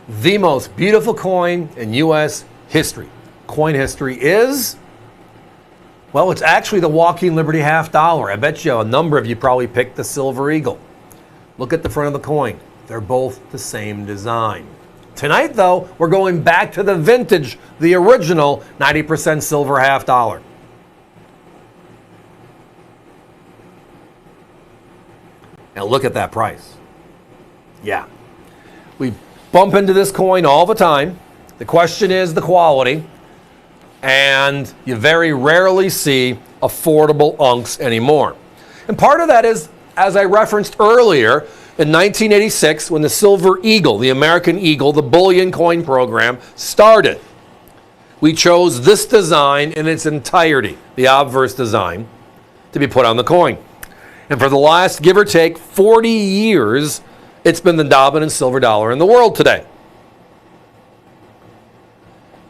the most beautiful coin in U.S. history. Coin history is, well, it's actually the Walking Liberty half dollar. I bet you a number of you probably picked the Silver Eagle. Look at the front of the coin. They're both the same design. Tonight, though, we're going back to the vintage, the original 90% silver half dollar. Now look at that price. Yeah. We bump into this coin all the time. The question is the quality. And you very rarely see affordable unks anymore. And part of that is, as I referenced earlier, in 1986, when the Silver Eagle, the American Eagle, the bullion coin program started, we chose this design in its entirety, the obverse design, to be put on the coin. And for the last, give or take, 40 years, it's been the dominant silver dollar in the world today.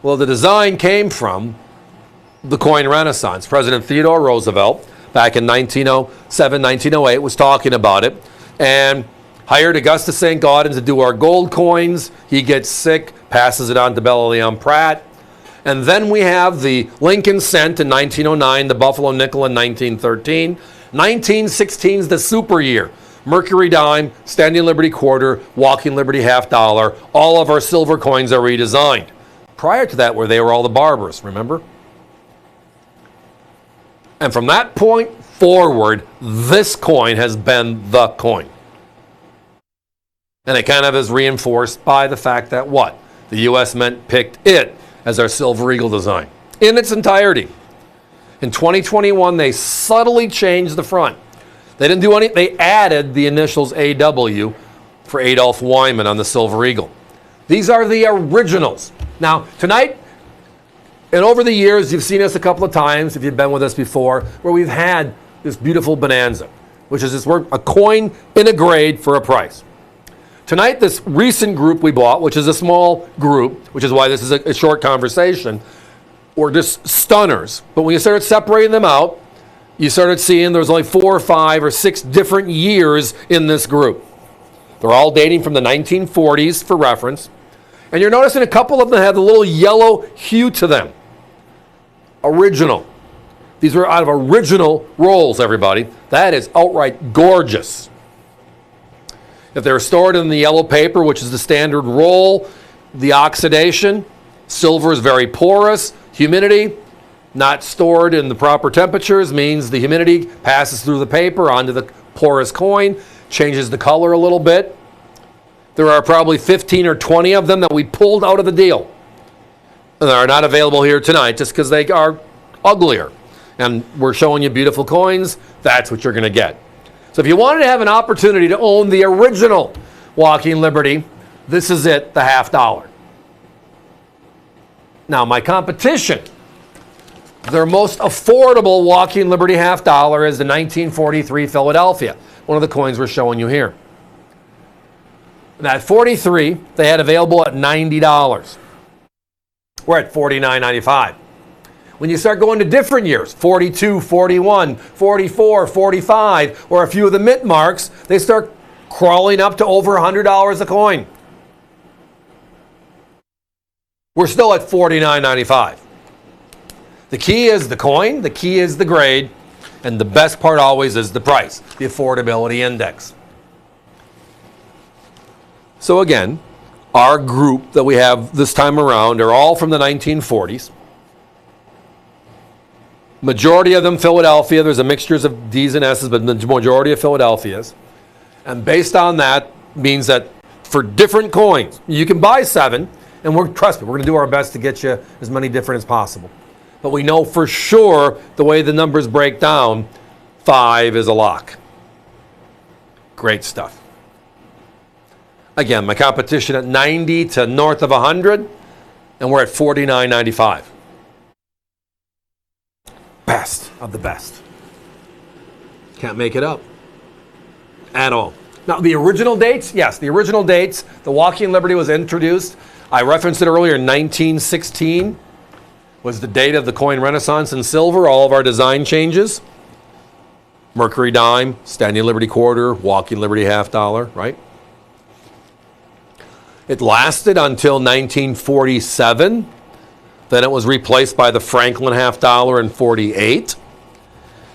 Well, the design came from the coin renaissance. President Theodore Roosevelt, back in 1907, 1908, was talking about it and hired Augustus St. Gaudens to do our gold coins. He gets sick, passes it on to Bella Leon Pratt. And then we have the Lincoln cent in 1909, the Buffalo nickel in 1913. 1916 is the super year. Mercury dime, Standing Liberty quarter, Walking Liberty half dollar. All of our silver coins are redesigned. Prior to that, where they were all the barbers, remember? And from that point forward, this coin has been the coin. And it kind of is reinforced by the fact that what? The U.S. Mint picked it as our Silver Eagle design in its entirety. In 2021, they subtly changed the front. They didn't do any, they added the initials AW for Adolph Wyman on the Silver Eagle. These are the originals. Now, tonight, and over the years, you've seen us a couple of times, if you've been with us before, where we've had this beautiful Bonanza, which is this, a coin in a grade for a price. Tonight, this recent group we bought, which is a small group, which is why this is a short conversation, were just stunners. But when you started separating them out, you started seeing there's only 4 or 5 or 6 different years in this group. They're all dating from the 1940s for reference. And you're noticing a couple of them have a little yellow hue to them. Original. These were out of original rolls, everybody. That is outright gorgeous. If they're stored in the yellow paper, which is the standard roll, the oxidation, silver is very porous. Humidity, not stored in the proper temperatures, means the humidity passes through the paper onto the porous coin, changes the color a little bit. There are probably 15 or 20 of them that we pulled out of the deal. And they are not available here tonight just because they are uglier. And we're showing you beautiful coins. That's what you're going to get. So if you wanted to have an opportunity to own the original Walking Liberty, this is it, the half dollar. Now, my competition, their most affordable Walking Liberty half dollar is the 1943 Philadelphia, one of the coins we're showing you here. That 43, they had available at $90. We're at $49.95. When you start going to different years, 42, 41, 44, 45, or a few of the mint marks, they start crawling up to over $100 a coin. We're still at $49.95. The key is the coin, the key is the grade, and the best part always is the price, the affordability index. So again, our group that we have this time around are all from the 1940s. Majority of them Philadelphia. There's a mixtures of D's and S's, but the majority of Philadelphia's. And based on that means that for different coins, you can buy 7, and trust me, we're going to do our best to get you as many different as possible. But we know for sure the way the numbers break down, 5 is a lock. Great stuff. Again, my competition at 90 to north of 100, and we're at $49.95. Best of the best. Can't make it up at all. Now, the original dates, yes, the original dates, the Walking Liberty was introduced. I referenced it earlier, 1916 was the date of the coin renaissance in silver, all of our design changes. Mercury dime, Standing Liberty quarter, Walking Liberty half dollar, right? It lasted until 1947. Then it was replaced by the Franklin half dollar in 48.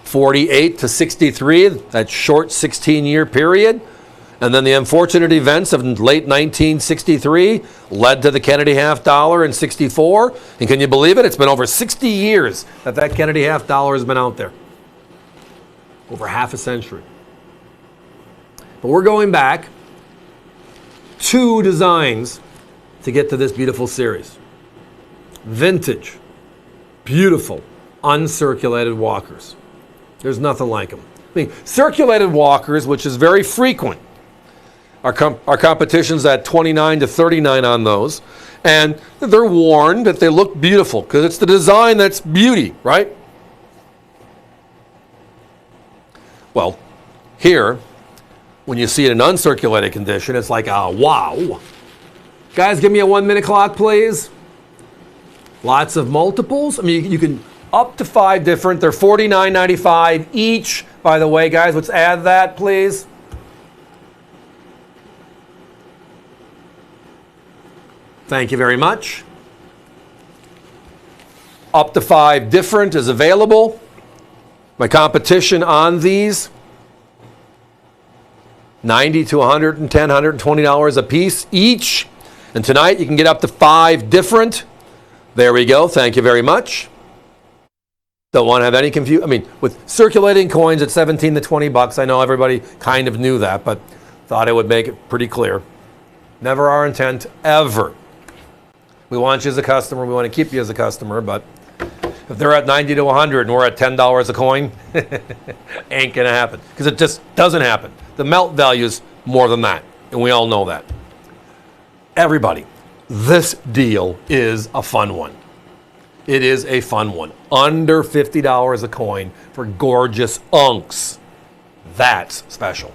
48 to 63, that short 16-year period. And then the unfortunate events of late 1963 led to the Kennedy half dollar in 64. And can you believe it? It's been over 60 years that Kennedy half dollar has been out there. Over half a century. But we're going back 2 designs to get to this beautiful series. Vintage, beautiful, uncirculated walkers. There's nothing like them. I mean, circulated walkers, which is very frequent. Our competition's at 29 to 39 on those. And they're worn, but they look beautiful because it's the design that's beauty, right? Well, here, when you see it in uncirculated condition, it's like, wow. Guys, give me a 1-minute clock, please. Lots of multiples. I mean, you can up to 5 different. They're $49.95 each. By the way, guys, let's add that, please. Thank you very much. Up to 5 different is available. My competition on these, $90 to $110, $120 a piece each. And tonight you can get up to 5 different. There we go. Thank you very much. Don't want to have any confusion. I mean, with circulating coins at 17 to 20 bucks, I know everybody kind of knew that, but thought I would make it pretty clear. Never our intent, ever. We want you as a customer. We want to keep you as a customer, but if they're at 90 to 100 and we're at $10 a coin, ain't going to happen because it just doesn't happen. The melt value is more than that, and we all know that. Everybody, this deal is a fun one. It is a fun one. Under $50 a coin for gorgeous unks. That's special.